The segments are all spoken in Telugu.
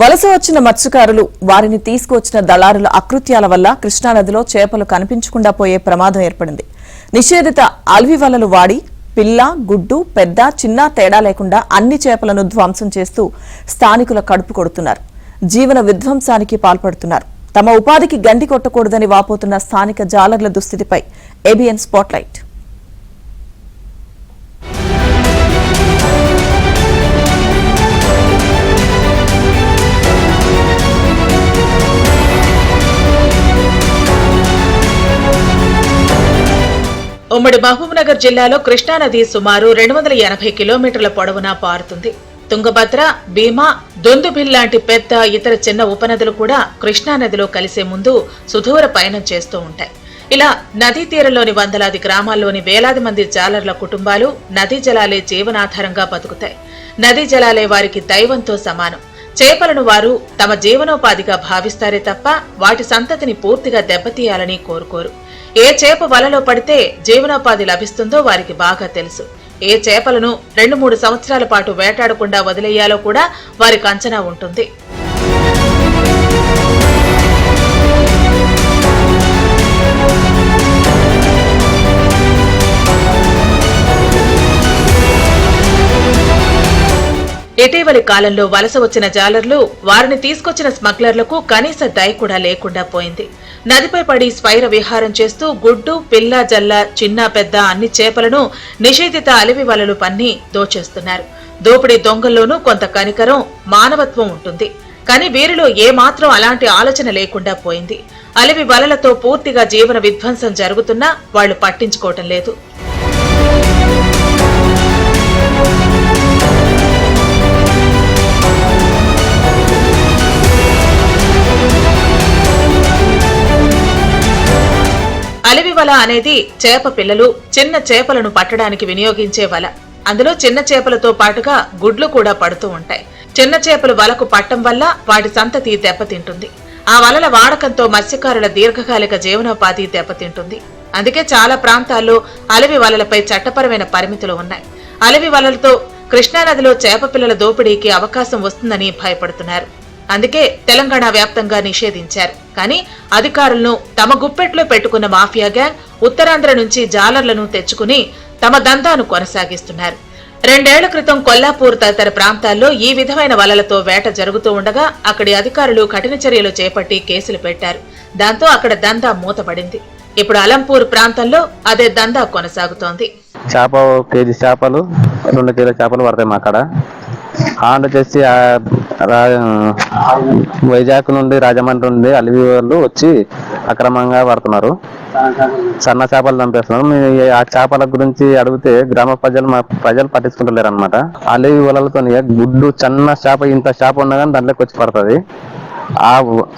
వలస వచ్చిన మత్స్యకారులు వారిని తీసుకువచ్చిన దళారుల అకృత్యాల వల్ల కృష్ణానదిలో చేపలు కనిపించకుండా పోయే ప్రమాదం ఏర్పడింది. నిషేధిత అల్వి వలలు వాడి పిల్ల, గుడ్డు, పెద్ద, చిన్న తేడా లేకుండా అన్ని చేపలను ధ్వంసం చేస్తూ స్థానికుల కడుపు కొడుతున్నారు. జీవన విధ్వంసానికి పాల్పడుతున్నారు. తమ ఉపాధికి గండి కొట్టకూడదని వాపోతున్న స్థానిక జాలర్ల దుస్థితిపై ఏబిఎన్ స్పాట్లైట్. ఉమ్మడి మహబూబ్నగర్ జిల్లాలో కృష్ణానది సుమారు 280 కిలోమీటర్ల పొడవున పారుతుంది. తుంగభద్ర, భీమా, దొందుభిల్ లాంటి పెద్ద ఇతర చిన్న ఉపనదులు కూడా కృష్ణానదిలో కలిసే ముందు సుదూర పయనం చేస్తూ ఉంటాయి. ఇలా నదీ తీరంలోని వందలాది గ్రామాల్లోని వేలాది మంది జాలర్ల కుటుంబాలు నదీ జలాలే జీవనాధారంగా బతుకుతాయి. నదీ జలాలే వారికి దైవంతో సమానం. చేపలను వారు తమ జీవనోపాధిగా భావిస్తారే తప్ప వాటి సంతతిని పూర్తిగా దెబ్బతీయాలని కోరుకోరు. ఏ చేప వలలో పడితే జీవనోపాధి లభిస్తుందో వారికి బాగా తెలుసు. ఏ చేపలను 2-3 సంవత్సరాల పాటు వేటాడకుండా వదిలేయాలో కూడా వారికి అంచనా ఉంటుంది. ఇటీవలి కాలంలో వలస వచ్చిన జాలర్లు వారిని తీసుకొచ్చిన స్మగ్లర్లకు కనీస దయ కూడా లేకుండా పోయింది. నదిపై పడి స్వైర విహారం చేస్తూ గుడ్డు, పిల్ల, జల్ల, చిన్న పెద్ద అన్ని చేపలను నిషేధిత అలివి వలలు పన్ని దోచేస్తున్నారు. దోపిడీ దొంగల్లోనూ కొంత కనికరం, మానవత్వం ఉంటుంది. కానీ వీరిలో ఏమాత్రం అలాంటి ఆలోచన లేకుండా పోయింది. అలివి వలలతో పూర్తిగా జీవన విధ్వంసం జరుగుతున్నా వాళ్లు పట్టించుకోవటం లేదు. అలివి వల అనేది చేప పిల్లలు, చిన్న చేపలను పట్టడానికి వినియోగించే వల. అందులో చిన్న చేపలతో పాటుగా గుడ్లు కూడా పడుతూ ఉంటాయి. చిన్న చేపలు వలకు పట్టం వల్ల వాటి సంతతి దెబ్బతింటుంది. ఆ వలల వాడకంతో మత్స్యకారుల దీర్ఘకాలిక జీవనోపాధి దెబ్బతింటుంది. అందుకే చాలా ప్రాంతాల్లో అలివి వలలపై చట్టపరమైన పరిమితులు ఉన్నాయి. అలివి వలలతో కృష్ణానదిలో చేప పిల్లల దోపిడీకి అవకాశం వస్తుందని భయపడుతున్నారు. అందుకే తెలంగాణ వ్యాప్తంగా నిషేధించారు. కానీ అధికారులను తమ గుప్పెట్లో పెట్టుకున్న మాఫియా గ్యాంగ్ ఉత్తరాంధ్ర నుంచి జాలర్లను తెచ్చుకుని తమ దందాను కొనసాగిస్తున్నారు. 2 ఏళ్ల క్రితం కొల్లాపూర్ తదితర ప్రాంతాల్లో ఈ విధమైన వలలతో వేట జరుగుతూ ఉండగా అక్కడి అధికారులు కఠిన చర్యలు చేపట్టి కేసులు పెట్టారు. దాంతో అక్కడ దందా మూతపడింది. ఇప్పుడు అలంపూర్ ప్రాంతంలో అదే దందా కొనసాగుతోంది. చేప కేజీ చేపలు 2 కిలో చేపలు పడతాయి మా అక్కడ. ఆంధ్ర చేసి వైజాగ్ నుండి, రాజమండ్రి నుండి అలివి వాళ్ళు వచ్చి అక్రమంగా పడుతున్నారు. సన్న చేపలు చంపేస్తున్నారు. ఆ చేపల గురించి అడిగితే గ్రామ ప్రజలు పట్టించుకుంటలేరు అనమాట. అలివి వలలతో గుడ్డు చిన్న చేప, ఇంత చేప ఉన్నా కానీ దాంట్లోకి వచ్చి పడుతుంది. ఆ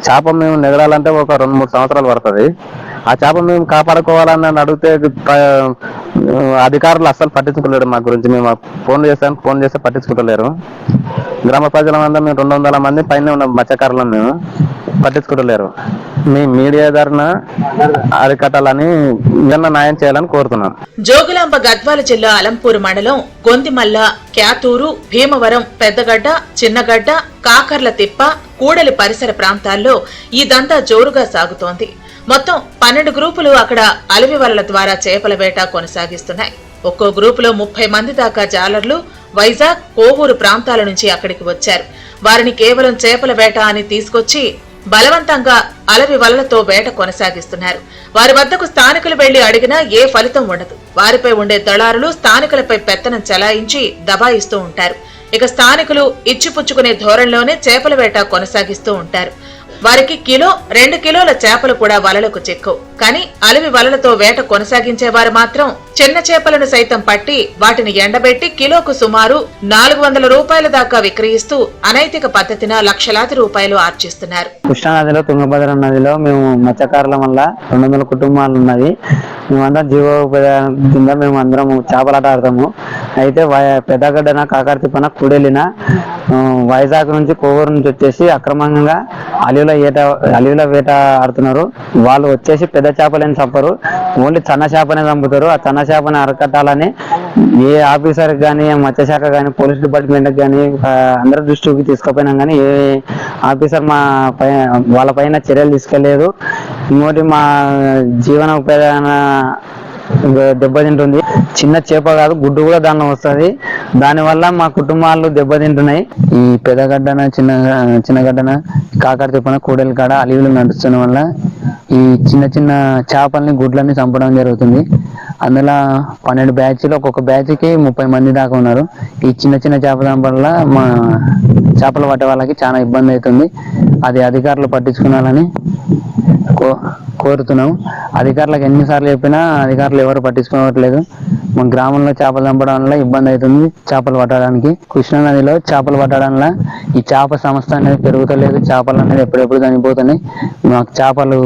చేప మేము నెగరాలంటే ఒక 2-3 సంవత్సరాలు పడుతుంది. ఆ చేప మేము కాపాడుకోవాలని అడిగితే అధికారులు అస్సలు పట్టించుకోలేరు. మా గురించి మేము ఫోన్ చేస్తే పట్టించుకుంటలేరు. గ్రామ ప్రజలందరూ మేము 200 మంది పైన ఉన్న మత్స్యకారులను మేము పట్టించుకుంటలేరు. మీ మీడియా ద్వారా అరికట్టాలని న్యాయం చేయాలని కోరుతున్నాం. జోగులాంబ గద్వాల జిల్లా అలంపూర్ మండలం గొందిమల్ల, క్యాతూరు, భీమవరం, పెద్దగడ్డ, చిన్నగడ్డ, కాకర్ల తిప్ప, కూడలి పరిసర ప్రాంతాల్లో ఈ దందా జోరుగా సాగుతోంది. మొత్తం 12 గ్రూపులు అక్కడ అలివి వలల ద్వారా చేపల వేట కొనసాగిస్తున్నాయి. ఒక్కో గ్రూపులో 30 మంది దాకా జాలర్లు వైజాగ్, కోవూరు ప్రాంతాల నుంచి అక్కడికి వచ్చారు. వారిని కేవలం చేపల వేట అని తీసుకొచ్చి బలవంతంగా అలవి వలలతో వేట కొనసాగిస్తున్నారు. వారి వద్దకు స్థానికులు వెళ్లి అడిగినా ఏ ఫలితం ఉండదు. వారిపై ఉండే దళారులు స్థానికులపై పెత్తనం చలాయించి దబాయిస్తూ ఉంటారు. ఇక స్థానికులు ఇచ్చిపుచ్చుకునే ధోరణిలోనే చేపల వేట కొనసాగిస్తూ ఉంటారు. వారికి 1-2 కిలోల చేపలు కూడా వలలకు చిక్కవు. కానీ అలివి వలలతో వేట కొనసాగించేవారు మాత్రం చిన్న చేపలను సైతం పట్టి వాటిని ఎండబెట్టి కిలోకు సుమారు 400 రూపాయల దాకా విక్రయిస్తూ అనైతిక పద్ధతిన లక్షలాది రూపాయలు ఆర్జిస్తున్నారు. కృష్ణానదిలో, తుంగభద్ర నదిలో మేము మత్స్యకారుల వల్ల 200 కుటుంబాలు ఉన్నది. మేమందరం జీవోపాధి కింద మేము అందరం చేపలాట ఆడతాము. అయితే పెద్దగడ్డన కాకరతిప్పన కూడెలిన వైజాగ్ నుంచి కోవూరు నుంచి వచ్చేసి అక్రమంగా అలివిల వేట ఆడుతున్నారు. వాళ్ళు వచ్చేసి పెద్ద చేపలని చంపరు, ఓన్లీ సన్న చేపనే చంపుతారు. ఆ సన్న చేపని అరకట్టాలని ఏ ఆఫీసర్ కానీ, మత్స్యశాఖ కానీ, పోలీస్ డిపార్ట్మెంట్ కానీ అందరి దృష్టికి తీసుకుపోయినాం కానీ ఏ ఆఫీసర్ వాళ్ళ పైన చర్యలు తీసుకోలేదు. ఇంకోటి మా జీవన ఉపయోగ దెబ్బతింటుంది. చిన్న చేప కాదు, గుడ్డు కూడా దానిలో వస్తుంది. దానివల్ల మా కుటుంబాలు దెబ్బతింటున్నాయి. ఈ పెద్దగడ్డన చిన్నగడ్డన కాకరతిప్పన కూడలి కాడ అలివిలు నడుస్తున్న వల్ల ఈ చిన్న చిన్న చేపల్ని గుడ్లని చంపడం జరుగుతుంది. అందులో 12 బ్యాచ్లు, ఒక్కొక్క బ్యాచ్కి 30 మంది దాకా ఉన్నారు. ఈ చిన్న చిన్న చేప చంపడం వల్ల మా చేపలు పట్టే వాళ్ళకి చాలా ఇబ్బంది అవుతుంది. అది అధికారులు పట్టించుకోవాలని కోరుతున్నాం. అధికారులకు ఎన్నిసార్లు చెప్పినా అధికారులు ఎవరు పట్టించుకోవట్లేదు. మా గ్రామంలో చేపలు చంపడం వల్ల ఇబ్బంది అవుతుంది. చేపలు పట్టడానికి కృష్ణా నదిలో చేపలు పట్టడం వల్ల ఈ చేప సంస్థ అనేది పెరుగుతలేదు. చేపలు అనేది ఎప్పుడెప్పుడు చనిపోతున్నాయి. మాకు చేపలు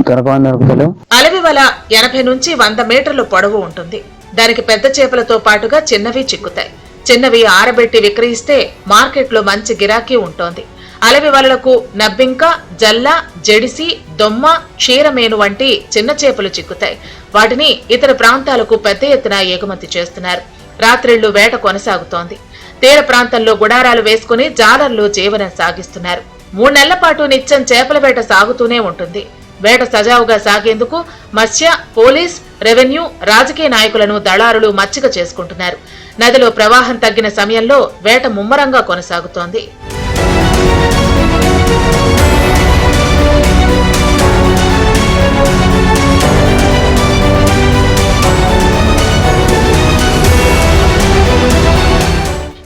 దొరకలేవు. అలవి వల 80 నుంచి 100 మీటర్లు పొడవు ఉంటుంది. దానికి పెద్ద చేపలతో పాటుగా చిన్నవి చిక్కుతాయి. చిన్నవి ఆరబెట్టి విక్రయిస్తే మార్కెట్లో మంచి గిరాకీ ఉంటోంది. అలవి వలలకు నబ్బింక, జల్ల, జడిసి, దొమ్మ, క్షీరమేను వంటి చిన్న చేపలు చిక్కుతాయి. వాటిని ఇతర ప్రాంతాలకు పెద్ద ఎత్తున ఎగుమతి చేస్తున్నారు. రాత్రిళ్లు వేట కొనసాగుతోంది. తీర ప్రాంతంలో గుడారాలు వేసుకుని జాలర్లు జీవనం సాగిస్తున్నారు. 3 నెలల పాటు నిత్యం చేపల వేట సాగుతూనే ఉంటుంది. వేట సజావుగా సాగేందుకు మత్స్య, పోలీస్, రెవెన్యూ, రాజకీయ నాయకులను దళారులు మచ్చిక చేసుకుంటున్నారు. నదిలో ప్రవాహం తగ్గిన సమయంలో వేట ముమ్మరంగా కొనసాగుతోంది.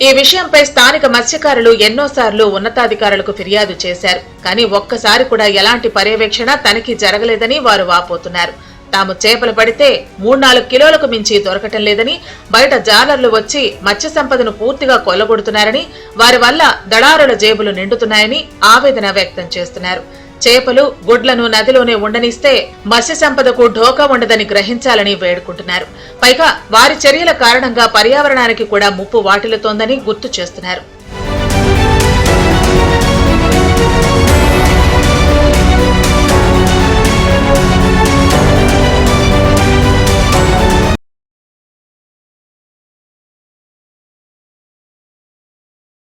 ఈ విషయంపై స్థానిక మత్స్యకారులు ఎన్నోసార్లు ఉన్నతాధికారులకు ఫిర్యాదు చేశారు. కానీ ఒక్కసారి కూడా ఎలాంటి పర్యవేక్షణ, తనిఖీ జరగలేదని వారు వాపోతున్నారు. తాము చేపలు పడితే 3-4 కిలోలకు మించి దొరకటం లేదని, బయట జాలర్లు వచ్చి మత్స్య సంపదను పూర్తిగా కొల్లగొడుతున్నారని, వారి వల్ల దళారుల జేబులు నిండుతున్నాయని ఆవేదన వ్యక్తం చేస్తున్నారు. చేపలు, గుడ్లను నదిలోనే ఉండనిస్తే మత్స్య సంపదకు ఢోకా ఉండదని గ్రహించాలని వేడుకుంటున్నారు. పైగా వారి చర్యల కారణంగా పర్యావరణానికి కూడా ముప్పు వాటిల్లుతోందని గుర్తు చేస్తున్నారు.